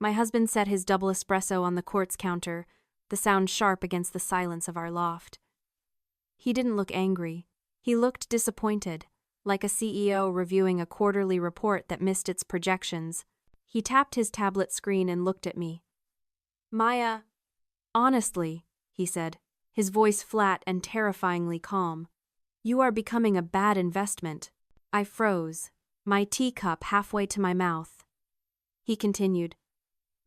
My husband set his double espresso on the quartz counter, the sound sharp against the silence of our loft. He didn't look angry. He looked disappointed, like a CEO reviewing a quarterly report that missed its projections. He tapped his tablet screen and looked at me. Maya, honestly, he said, his voice flat and terrifyingly calm, you are becoming a bad investment. I froze, my teacup halfway to my mouth. He continued,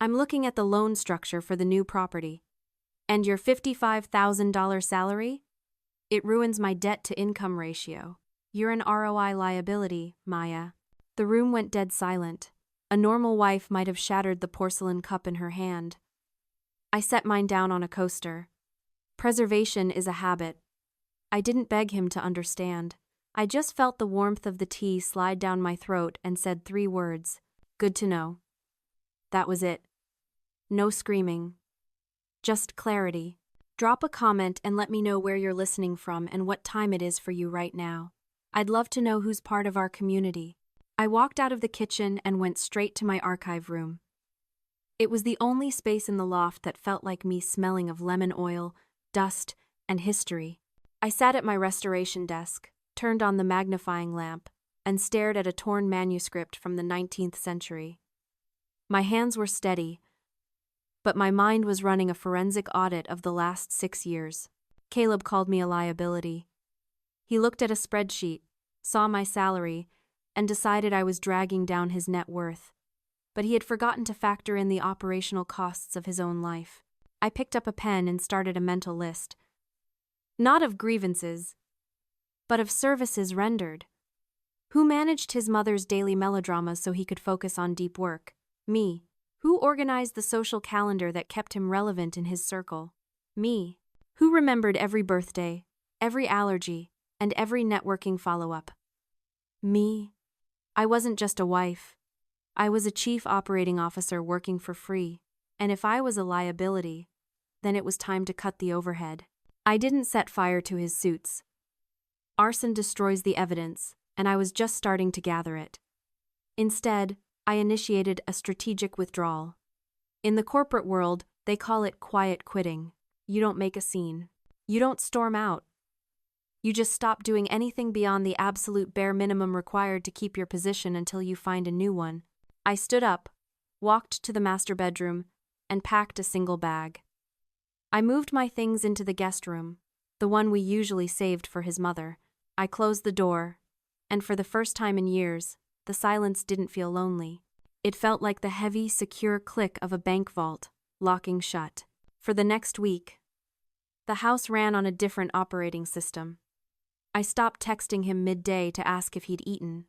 I'm looking at the loan structure for the new property. And your $55,000 salary? It ruins my debt-to-income ratio. You're an ROI liability, Maya. The room went dead silent. A normal wife might have shattered the porcelain cup in her hand. I set mine down on a coaster. Preservation is a habit. I didn't beg him to understand. I just felt the warmth of the tea slide down my throat and said 3 words. Good to know. That was it. No screaming. Just clarity. Drop a comment and let me know where you're listening from and what time it is for you right now. I'd love to know who's part of our community. I walked out of the kitchen and went straight to my archive room. It was the only space in the loft that felt like me smelling of lemon oil, dust, and history. I sat at my restoration desk, turned on the magnifying lamp, and stared at a torn manuscript from the 19th century. My hands were steady, but my mind was running a forensic audit of the last 6 years. Caleb called me a liability. He looked at a spreadsheet, saw my salary, and decided I was dragging down his net worth. But he had forgotten to factor in the operational costs of his own life. I picked up a pen and started a mental list. Not of grievances, but of services rendered. Who managed his mother's daily melodramas so he could focus on deep work? Me. Who organized the social calendar that kept him relevant in his circle? Me. Who remembered every birthday, every allergy, and every networking follow-up? Me. I wasn't just a wife. I was a chief operating officer working for free, and if I was a liability, then it was time to cut the overhead. I didn't set fire to his suits. Arson destroys the evidence, and I was just starting to gather it. Instead, I initiated a strategic withdrawal. In the corporate world, they call it quiet quitting. You don't make a scene. You don't storm out. You just stop doing anything beyond the absolute bare minimum required to keep your position until you find a new one. I stood up, walked to the master bedroom, and packed a single bag. I moved my things into the guest room, the one we usually saved for his mother. I closed the door, and for the first time in years, the silence didn't feel lonely. It felt like the heavy, secure click of a bank vault, locking shut. For the next week, the house ran on a different operating system. I stopped texting him midday to ask if he'd eaten.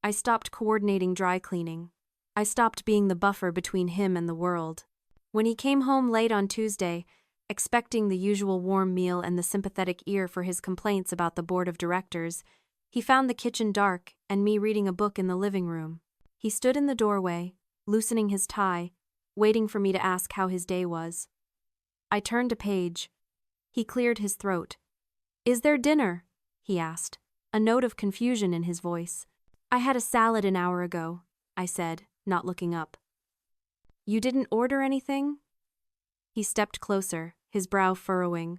I stopped coordinating dry cleaning. I stopped being the buffer between him and the world. When he came home late on Tuesday, expecting the usual warm meal and the sympathetic ear for his complaints about the board of directors, he found the kitchen dark and me reading a book in the living room. He stood in the doorway, loosening his tie, waiting for me to ask how his day was. I turned a page. He cleared his throat. "Is there dinner?" he asked, a note of confusion in his voice. "I had a salad an hour ago," I said, not looking up. "You didn't order anything?" He stepped closer, his brow furrowing.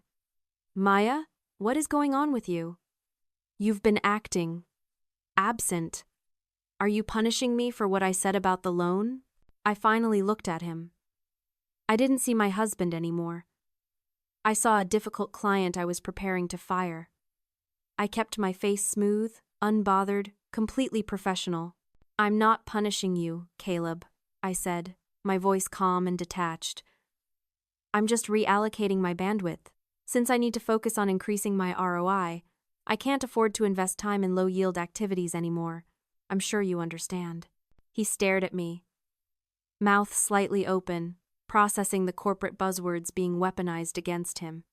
"Maya, what is going on with you? You've been acting absent. Are you punishing me for what I said about the loan?" I finally looked at him. I didn't see my husband anymore. I saw a difficult client I was preparing to fire. I kept my face smooth, unbothered, completely professional. "I'm not punishing you, Caleb," I said, my voice calm and detached. "I'm just reallocating my bandwidth. Since I need to focus on increasing my ROI, I can't afford to invest time in low-yield activities anymore. I'm sure you understand." He stared at me, mouth slightly open, processing the corporate buzzwords being weaponized against him.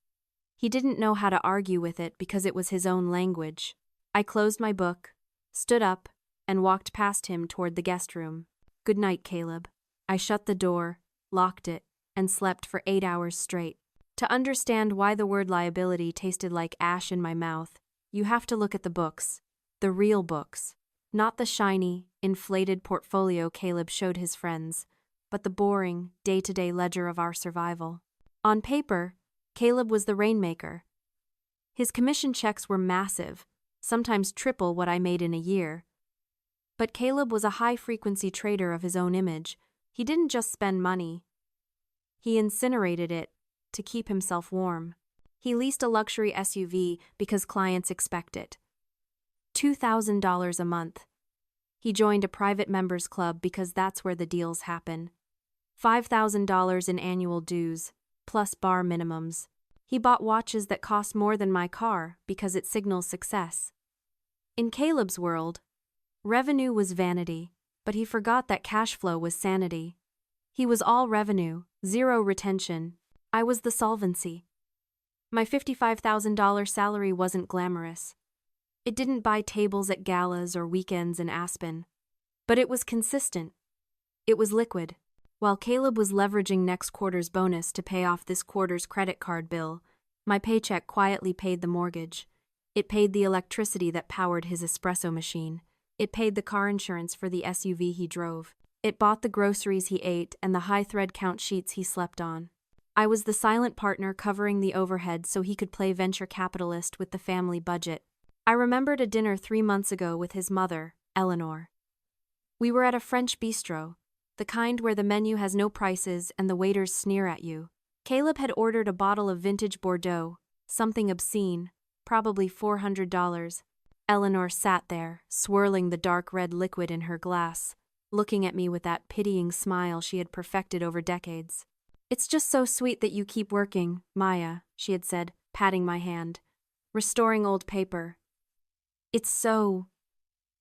He didn't know how to argue with it because it was his own language. I closed my book, stood up, and walked past him toward the guest room. "Good night, Caleb." I shut the door, locked it, and slept for 8 hours straight. To understand why the word liability tasted like ash in my mouth, you have to look at the books, the real books, not the shiny, inflated portfolio Caleb showed his friends. but the boring, day-to-day ledger of our survival. On paper, Caleb was the rainmaker. His commission checks were massive, sometimes triple what I made in a year. But Caleb was a high-frequency trader of his own image. He didn't just spend money. He incinerated it to keep himself warm. He leased a luxury SUV because clients expect it. $2,000 a month. He joined a private members club because that's where the deals happen. $5,000 in annual dues, plus bar minimums. He bought watches that cost more than my car because it signals success. In Caleb's world, revenue was vanity, but he forgot that cash flow was sanity. He was all revenue, zero retention. I was the solvency. My $55,000 salary wasn't glamorous. It didn't buy tables at galas or weekends in Aspen. But it was consistent. It was liquid. While Caleb was leveraging next quarter's bonus to pay off this quarter's credit card bill, my paycheck quietly paid the mortgage. It paid the electricity that powered his espresso machine. It paid the car insurance for the SUV he drove. It bought the groceries he ate and the high thread count sheets he slept on. I was the silent partner covering the overhead so he could play venture capitalist with the family budget. I remembered a dinner 3 months ago with his mother, Eleanor. We were at a French bistro, the kind where the menu has no prices and the waiters sneer at you. Caleb had ordered a bottle of vintage Bordeaux, something obscene, probably $400. Eleanor sat there, swirling the dark red liquid in her glass, looking at me with that pitying smile she had perfected over decades. "It's just so sweet that you keep working, Maya," she had said, patting my hand. "Restoring old paper. It's so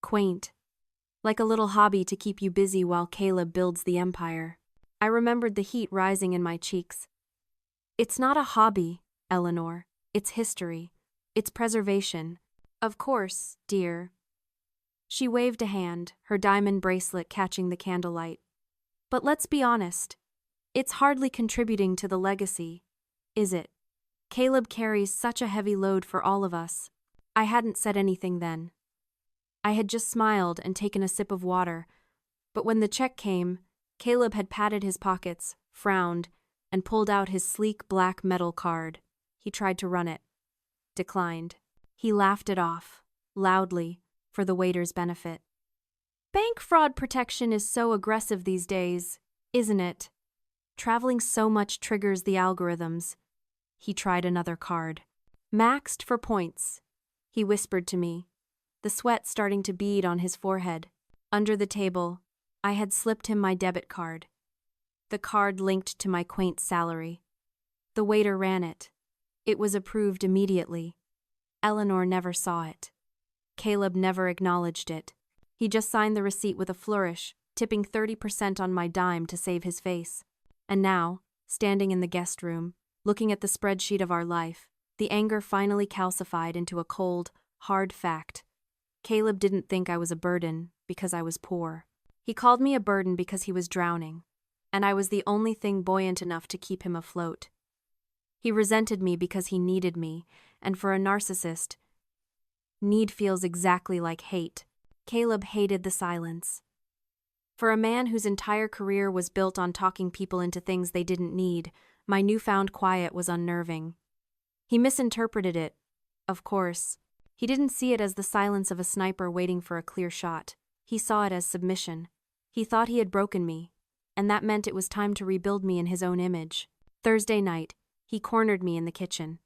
quaint. Like a little hobby to keep you busy while Caleb builds the empire." I remembered the heat rising in my cheeks. "It's not a hobby, Eleanor. It's history. It's preservation. Of course, dear." She waved a hand, her diamond bracelet catching the candlelight. "But let's be honest. It's hardly contributing to the legacy, is it? Caleb carries such a heavy load for all of us." I hadn't said anything then. I had just smiled and taken a sip of water, but when the check came, Caleb had patted his pockets, frowned, and pulled out his sleek black metal card. He tried to run it. Declined. He laughed it off, loudly, for the waiter's benefit. "Bank fraud protection is so aggressive these days, isn't it? Traveling so much triggers the algorithms." He tried another card. "Maxed for points," he whispered to me, the sweat starting to bead on his forehead. Under the table, I had slipped him my debit card. The card linked to my quaint salary. The waiter ran it. It was approved immediately. Eleanor never saw it. Caleb never acknowledged it. He just signed the receipt with a flourish, tipping 30% on my dime to save his face. And now, standing in the guest room, looking at the spreadsheet of our life, the anger finally calcified into a cold, hard fact. Caleb didn't think I was a burden because I was poor. He called me a burden because he was drowning, and I was the only thing buoyant enough to keep him afloat. He resented me because he needed me, and for a narcissist, need feels exactly like hate. Caleb hated the silence. For a man whose entire career was built on talking people into things they didn't need, my newfound quiet was unnerving. He misinterpreted it, of course. He didn't see it as the silence of a sniper waiting for a clear shot. He saw it as submission. He thought he had broken me, and that meant it was time to rebuild me in his own image. Thursday night, he cornered me in the kitchen.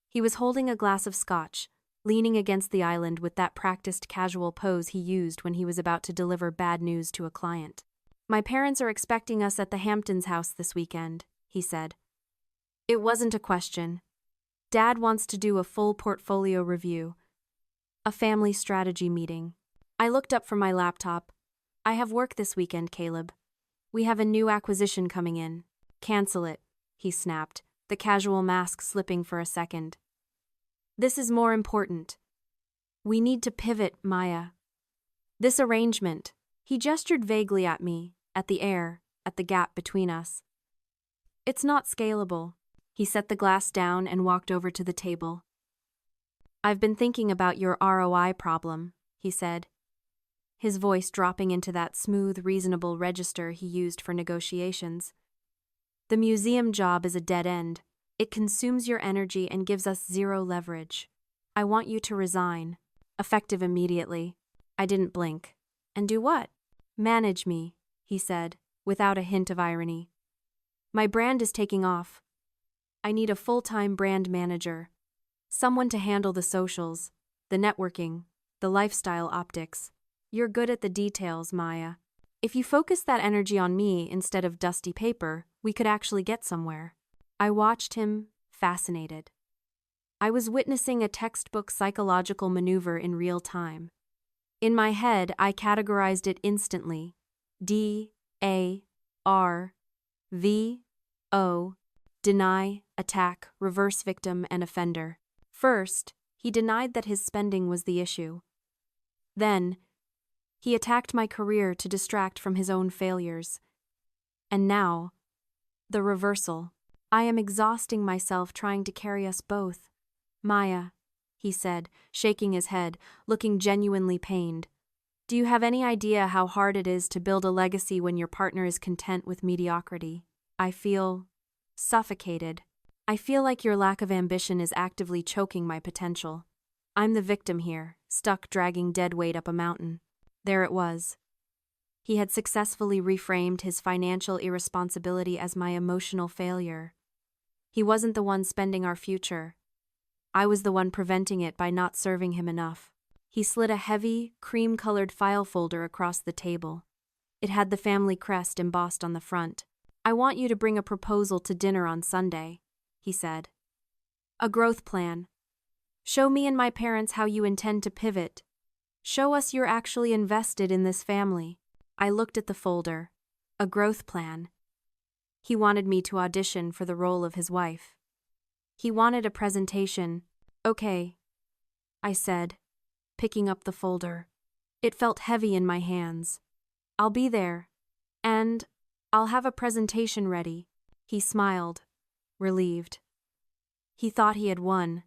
He was holding a glass of scotch, leaning against the island with that practiced casual pose he used when he was about to deliver bad news to a client. "My parents are expecting us at the Hamptons house this weekend," he said. It wasn't a question. Dad wants to do a full portfolio review. A family strategy meeting. I looked up from my laptop. "I have work this weekend, Caleb. We have a new acquisition coming in." "Cancel it," he snapped, the casual mask slipping for a second. "This is more important. We need to pivot, Maya. This arrangement." He gestured vaguely at me, at the air, at the gap between us. "It's not scalable." He set the glass down and walked over to the table. "I've been thinking about your ROI problem," he said. his voice dropping into that smooth, reasonable register he used for negotiations. The museum job is a dead end. It consumes your energy and gives us zero leverage. I want you to resign. Effective immediately. I didn't blink. And do what? Manage me, he said, without a hint of irony. My brand is taking off. I need a full-time brand manager. Someone to handle the socials, the networking, the lifestyle optics. You're good at the details, Maya. If you focus that energy on me instead of dusty paper, we could actually get somewhere. I watched him, fascinated. I was witnessing a textbook psychological maneuver in real time. In my head, I categorized it instantly. D, A, R, V, O, deny, attack, reverse victim, and offender. First, he denied that his spending was the issue. Then, he attacked my career to distract from his own failures. And now, the reversal. I am exhausting myself trying to carry us both. Maya, he said, shaking his head, looking genuinely pained. Do you have any idea how hard it is to build a legacy when your partner is content with mediocrity? I feel suffocated. I feel like your lack of ambition is actively choking my potential. I'm the victim here, stuck dragging dead weight up a mountain. There it was. He had successfully reframed his financial irresponsibility as my emotional failure. He wasn't the one spending our future. I was the one preventing it by not serving him enough. He slid a heavy, cream-colored file folder across the table. It had the family crest embossed on the front. I want you to bring a proposal to dinner on Sunday, he said. A growth plan. Show me and my parents how you intend to pivot. Show us you're actually invested in this family. I looked at the folder. A growth plan. He wanted me to audition for the role of his wife. He wanted a presentation. Okay, I said, picking up the folder. It felt heavy in my hands. I'll be there. And I'll have a presentation ready. He smiled, relieved. He thought he had won.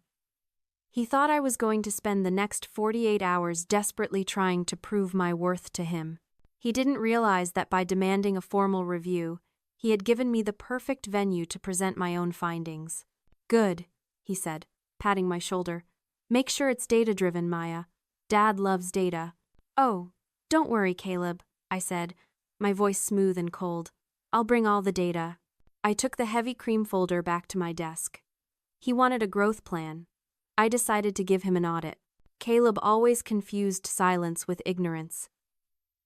He thought I was going to spend the next 48 hours desperately trying to prove my worth to him. He didn't realize that by demanding a formal review, he had given me the perfect venue to present my own findings. Good, he said, patting my shoulder. Make sure it's data-driven, Maya. Dad loves data. Oh, don't worry, Caleb, I said, my voice smooth and cold. I'll bring all the data. I took the heavy cream folder back to my desk. He wanted a growth plan. I decided to give him an audit. Caleb always confused silence with ignorance.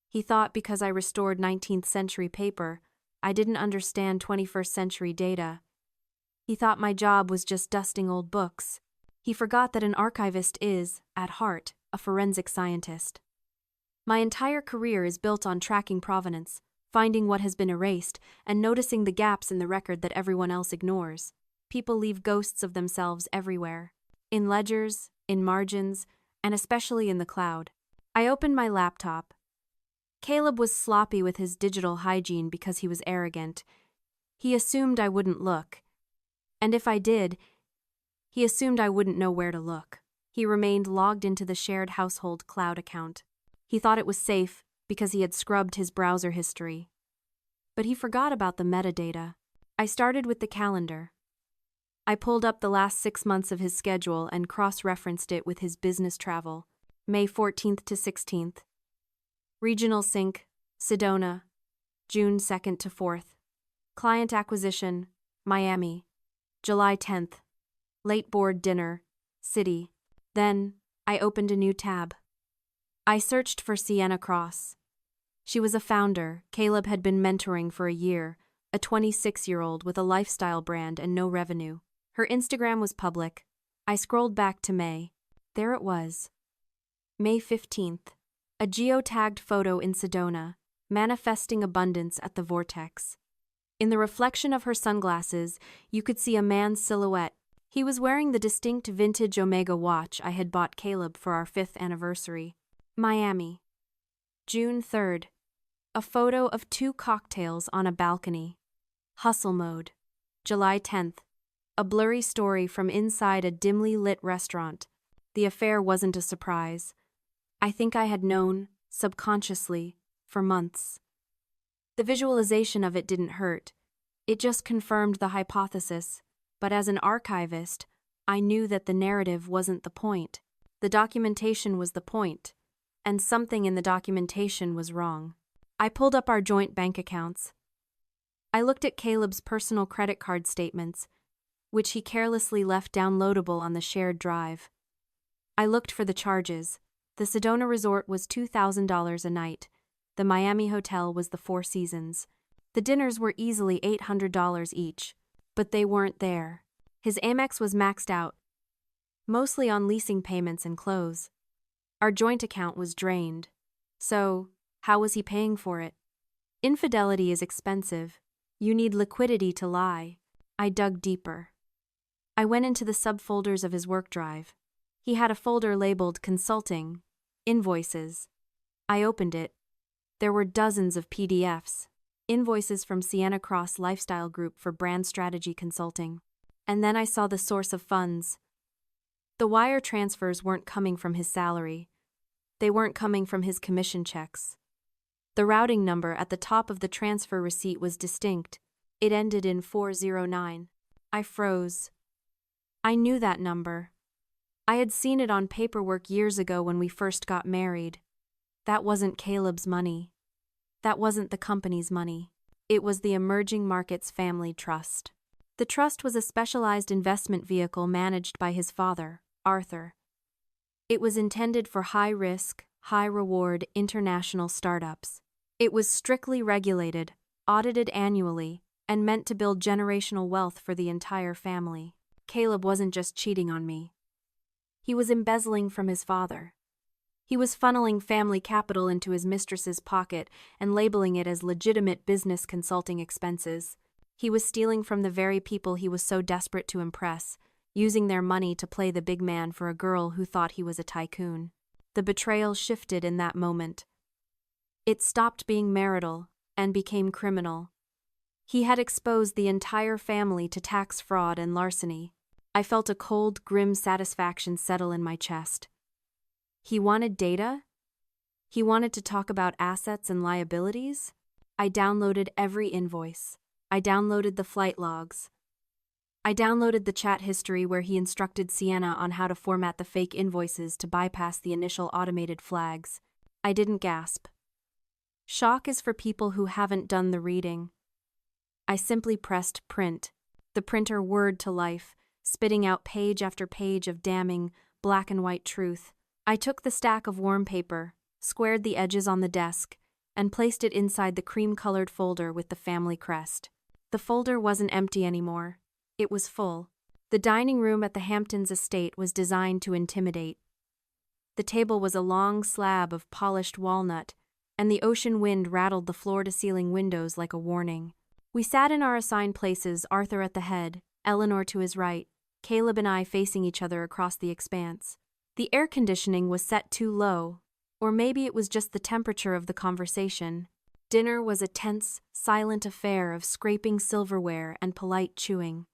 He thought because I restored 19th century paper, I didn't understand 21st century data. He thought my job was just dusting old books. He forgot that an archivist is, at heart, a forensic scientist. My entire career is built on tracking provenance, finding what has been erased, and noticing the gaps in the record that everyone else ignores. People leave ghosts of themselves everywhere. In ledgers, in margins, and especially in the cloud. I opened my laptop. Caleb was sloppy with his digital hygiene because he was arrogant. He assumed I wouldn't look. And if I did, he assumed I wouldn't know where to look. He remained logged into the shared household cloud account. He thought it was safe because he had scrubbed his browser history. But he forgot about the metadata. I started with the calendar. I pulled up the last 6 months of his schedule and cross-referenced it with his business travel, May 14th to 16th. Regional sync, Sedona, June 2nd to 4th. Client acquisition, Miami, July 10th. Late board dinner, City. Then, I opened a new tab. I searched for Sienna Cross. She was a founder Caleb had been mentoring for a year, a 26-year-old with a lifestyle brand and no revenue. Her Instagram was public. I scrolled back to May. There it was. May 15th. A geotagged photo in Sedona, manifesting abundance at the vortex. In the reflection of her sunglasses, you could see a man's silhouette. He was wearing the distinct vintage Omega watch I had bought Caleb for our 5th anniversary. Miami. June 3rd. A photo of 2 cocktails on a balcony. Hustle mode. July 10th. A blurry story from inside a dimly lit restaurant. The affair wasn't a surprise. I think I had known, subconsciously, for months. The visualization of it didn't hurt. It just confirmed the hypothesis, but as an archivist, I knew that the narrative wasn't the point. The documentation was the point, and something in the documentation was wrong. I pulled up our joint bank accounts. I looked at Caleb's personal credit card statements, which he carelessly left downloadable on the shared drive. I looked for the charges. The Sedona Resort was $2,000 a night. The Miami Hotel was the Four Seasons. The dinners were easily $800 each, but they weren't there. His Amex was maxed out, mostly on leasing payments and clothes. Our joint account was drained. So, how was he paying for it? Infidelity is expensive. You need liquidity to lie. I dug deeper. I went into the subfolders of his work drive. He had a folder labeled Consulting, Invoices. I opened it. There were dozens of PDFs, invoices from Sienna Cross Lifestyle Group for brand strategy consulting. And then I saw the source of funds. The wire transfers weren't coming from his salary. They weren't coming from his commission checks. The routing number at the top of the transfer receipt was distinct. It ended in 409. I froze. I knew that number. I had seen it on paperwork years ago when we first got married. That wasn't Caleb's money. That wasn't the company's money. It was the Emerging Markets Family Trust. The trust was a specialized investment vehicle managed by his father, Arthur. It was intended for high-risk, high-reward international startups. It was strictly regulated, audited annually, and meant to build generational wealth for the entire family. Caleb wasn't just cheating on me. He was embezzling from his father. He was funneling family capital into his mistress's pocket and labeling it as legitimate business consulting expenses. He was stealing from the very people he was so desperate to impress, using their money to play the big man for a girl who thought he was a tycoon. The betrayal shifted in that moment. It stopped being marital and became criminal. He had exposed the entire family to tax fraud and larceny. I felt a cold, grim satisfaction settle in my chest. He wanted data? He wanted to talk about assets and liabilities? I downloaded every invoice. I downloaded the flight logs. I downloaded the chat history where he instructed Sienna on how to format the fake invoices to bypass the initial automated flags. I didn't gasp. Shock is for people who haven't done the reading. I simply pressed print. The printer whirred to life, spitting out page after page of damning, black and white truth. I took the stack of warm paper, squared the edges on the desk, and placed it inside the cream-colored folder with the family crest. The folder wasn't empty anymore. It was full. The dining room at the Hamptons estate was designed to intimidate. The table was a long slab of polished walnut, and the ocean wind rattled the floor-to-ceiling windows like a warning. We sat in our assigned places, Arthur at the head, Eleanor to his right, Caleb and I facing each other across the expanse. The air conditioning was set too low, or maybe it was just the temperature of the conversation. Dinner was a tense, silent affair of scraping silverware and polite chewing.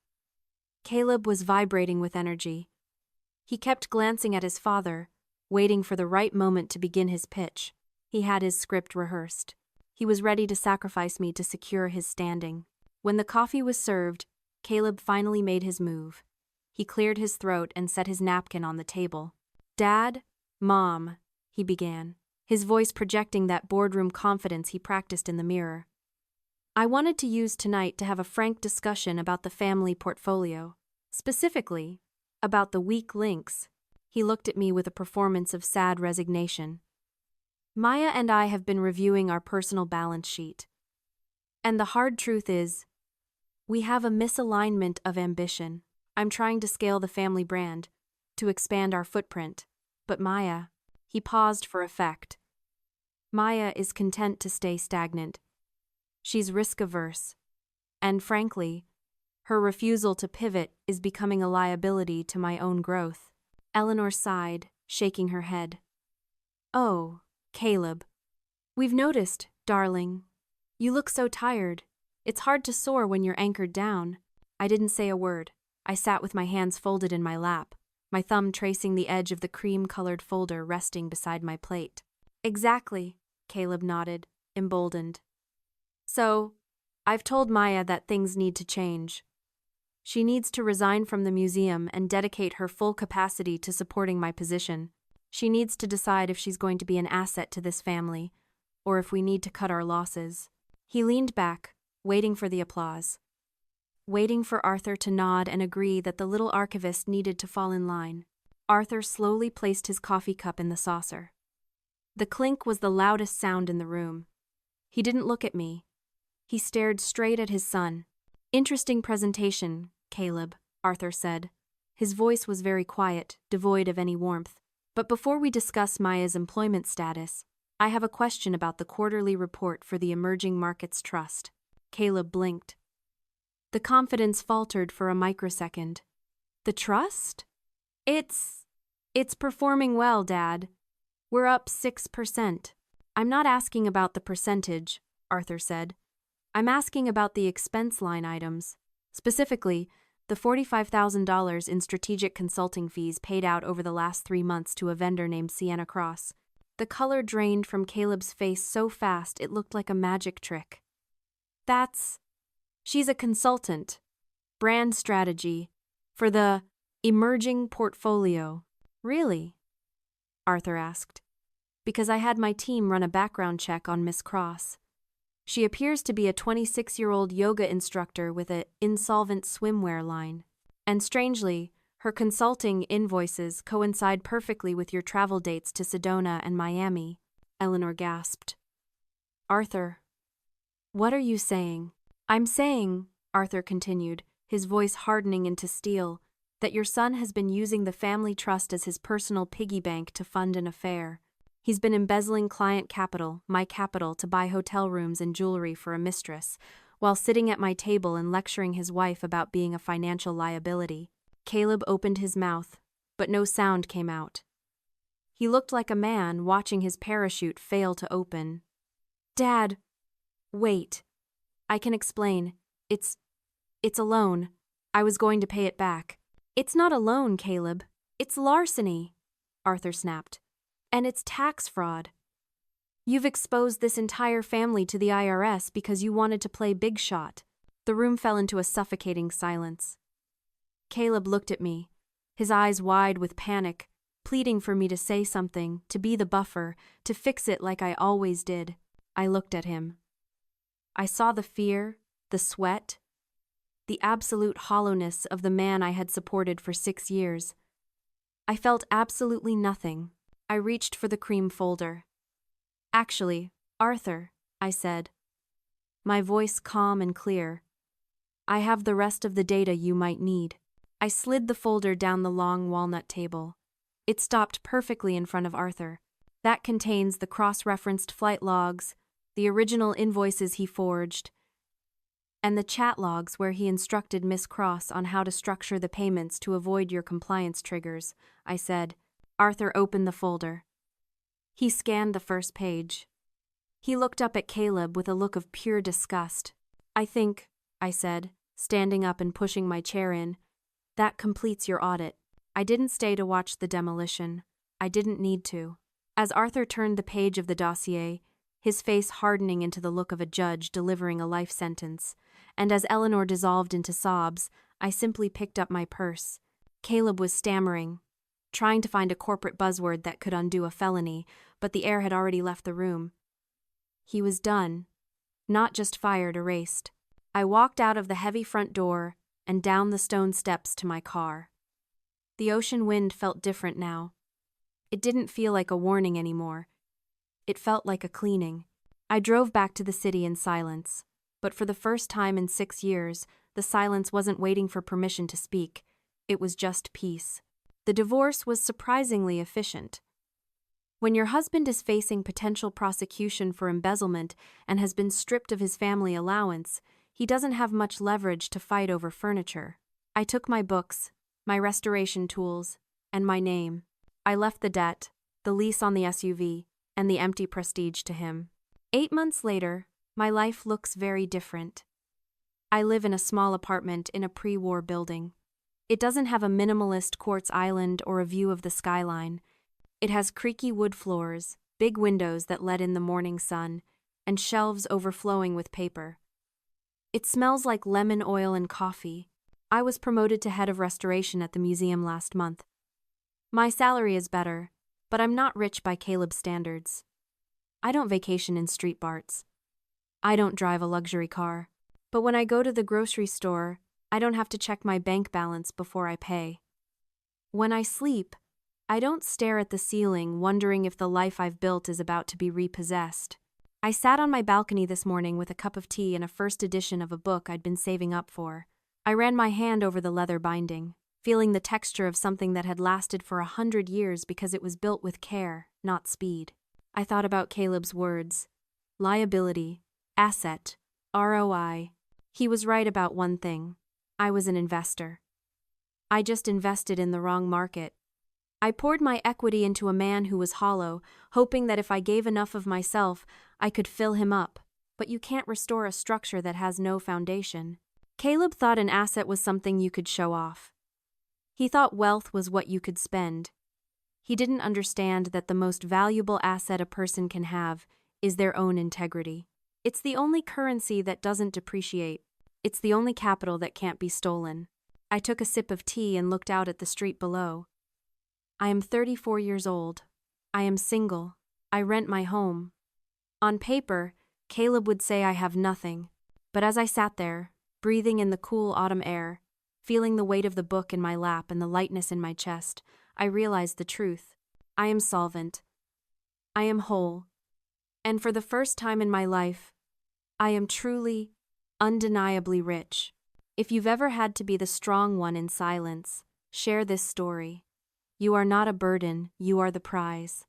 Caleb was vibrating with energy. He kept glancing at his father, waiting for the right moment to begin his pitch. He had his script rehearsed. He was ready to sacrifice me to secure his standing. When the coffee was served, Caleb finally made his move. He cleared his throat and set his napkin on the table. "Dad, Mom," he began, his voice projecting that boardroom confidence he practiced in the mirror. "I wanted to use tonight to have a frank discussion about the family portfolio. Specifically, about the weak links." He looked at me with a performance of sad resignation. "Maya and I have been reviewing our personal balance sheet. And the hard truth is, we have a misalignment of ambition. I'm trying to scale the family brand, to expand our footprint. But Maya," he paused for effect. "Maya is content to stay stagnant. She's risk-averse. And frankly, her refusal to pivot is becoming a liability to my own growth." Eleanor sighed, shaking her head. "Oh, Caleb. We've noticed, darling. You look so tired. It's hard to soar when you're anchored down." I didn't say a word. I sat with my hands folded in my lap, my thumb tracing the edge of the cream-colored folder resting beside my plate. Exactly, Caleb nodded, emboldened. So, I've told Maya that things need to change. She needs to resign from the museum and dedicate her full capacity to supporting my position. She needs to decide if she's going to be an asset to this family, or if we need to cut our losses. He leaned back, waiting for the applause. Waiting for Arthur to nod and agree that the little archivist needed to fall in line. Arthur slowly placed his coffee cup in the saucer. The clink was the loudest sound in the room. He didn't look at me. He stared straight at his son. Interesting presentation, Caleb, Arthur said. His voice was very quiet, devoid of any warmth. But before we discuss Maya's employment status, I have a question about the quarterly report for the Emerging Markets Trust. Caleb blinked. The confidence faltered for a microsecond. The trust? It's performing well, Dad. We're up 6%. I'm not asking about the percentage, Arthur said. I'm asking about the expense line items. Specifically, the $45,000 in strategic consulting fees paid out over the last 3 months to a vendor named Sienna Cross. The color drained from Caleb's face so fast it looked like a magic trick. She's a consultant. Brand strategy. For the emerging portfolio. Really? Arthur asked. Because I had my team run a background check on Miss Cross. She appears to be a 26-year-old yoga instructor with an insolvent swimwear line. And strangely, her consulting invoices coincide perfectly with your travel dates to Sedona and Miami, Eleanor gasped. Arthur, what are you saying? I'm saying, Arthur continued, his voice hardening into steel, that your son has been using the family trust as his personal piggy bank to fund an affair. He's been embezzling client capital, my capital, to buy hotel rooms and jewelry for a mistress, while sitting at my table and lecturing his wife about being a financial liability. Caleb opened his mouth, but no sound came out. He looked like a man watching his parachute fail to open. Dad, wait. I can explain. It's a loan. I was going to pay it back. It's not a loan, Caleb. It's larceny, Arthur snapped. And it's tax fraud. You've exposed this entire family to the IRS because you wanted to play big shot. The room fell into a suffocating silence. Caleb looked at me, his eyes wide with panic, pleading for me to say something, to be the buffer, to fix it like I always did. I looked at him. I saw the fear, the sweat, the absolute hollowness of the man I had supported for 6 years. I felt absolutely nothing. I reached for the cream folder. Actually, Arthur, I said, my voice calm and clear. I have the rest of the data you might need. I slid the folder down the long walnut table. It stopped perfectly in front of Arthur. That contains the cross-referenced flight logs, the original invoices he forged, and the chat logs where he instructed Miss Cross on how to structure the payments to avoid your compliance triggers, I said. Arthur opened the folder. He scanned the first page. He looked up at Caleb with a look of pure disgust. I think, I said, standing up and pushing my chair in, that completes your audit. I didn't stay to watch the demolition. I didn't need to. As Arthur turned the page of the dossier, his face hardening into the look of a judge delivering a life sentence, and as Eleanor dissolved into sobs, I simply picked up my purse. Caleb was stammering, trying to find a corporate buzzword that could undo a felony, but the air had already left the room. He was done. Not just fired, erased. I walked out of the heavy front door and down the stone steps to my car. The ocean wind felt different now. It didn't feel like a warning anymore. It felt like a cleaning. I drove back to the city in silence, but for the first time in 6 years, the silence wasn't waiting for permission to speak. It was just peace. The divorce was surprisingly efficient. When your husband is facing potential prosecution for embezzlement and has been stripped of his family allowance, he doesn't have much leverage to fight over furniture. I took my books, my restoration tools, and my name. I left the debt, the lease on the SUV, and the empty prestige to him. 8 months later, my life looks very different. I live in a small apartment in a pre-war building. It doesn't have a minimalist quartz island or a view of the skyline. It has creaky wood floors, big windows that let in the morning sun, and shelves overflowing with paper. It smells like lemon oil and coffee. I was promoted to head of restoration at the museum last month. My salary is better, but I'm not rich by Caleb's standards. I don't vacation in street barts. I don't drive a luxury car. But when I go to the grocery store, I don't have to check my bank balance before I pay. When I sleep, I don't stare at the ceiling wondering if the life I've built is about to be repossessed. I sat on my balcony this morning with a cup of tea and a first edition of a book I'd been saving up for. I ran my hand over the leather binding, feeling the texture of something that had lasted for 100 years because it was built with care, not speed. I thought about Caleb's words. Liability, asset, ROI. He was right about one thing. I was an investor. I just invested in the wrong market. I poured my equity into a man who was hollow, hoping that if I gave enough of myself, I could fill him up. But you can't restore a structure that has no foundation. Caleb thought an asset was something you could show off. He thought wealth was what you could spend. He didn't understand that the most valuable asset a person can have is their own integrity. It's the only currency that doesn't depreciate. It's the only capital that can't be stolen. I took a sip of tea and looked out at the street below. I am 34 years old. I am single. I rent my home. On paper, Caleb would say I have nothing. But as I sat there, breathing in the cool autumn air, feeling the weight of the book in my lap and the lightness in my chest, I realized the truth. I am solvent. I am whole. And for the first time in my life, I am truly, undeniably rich. If you've ever had to be the strong one in silence, share this story. You are not a burden, you are the prize.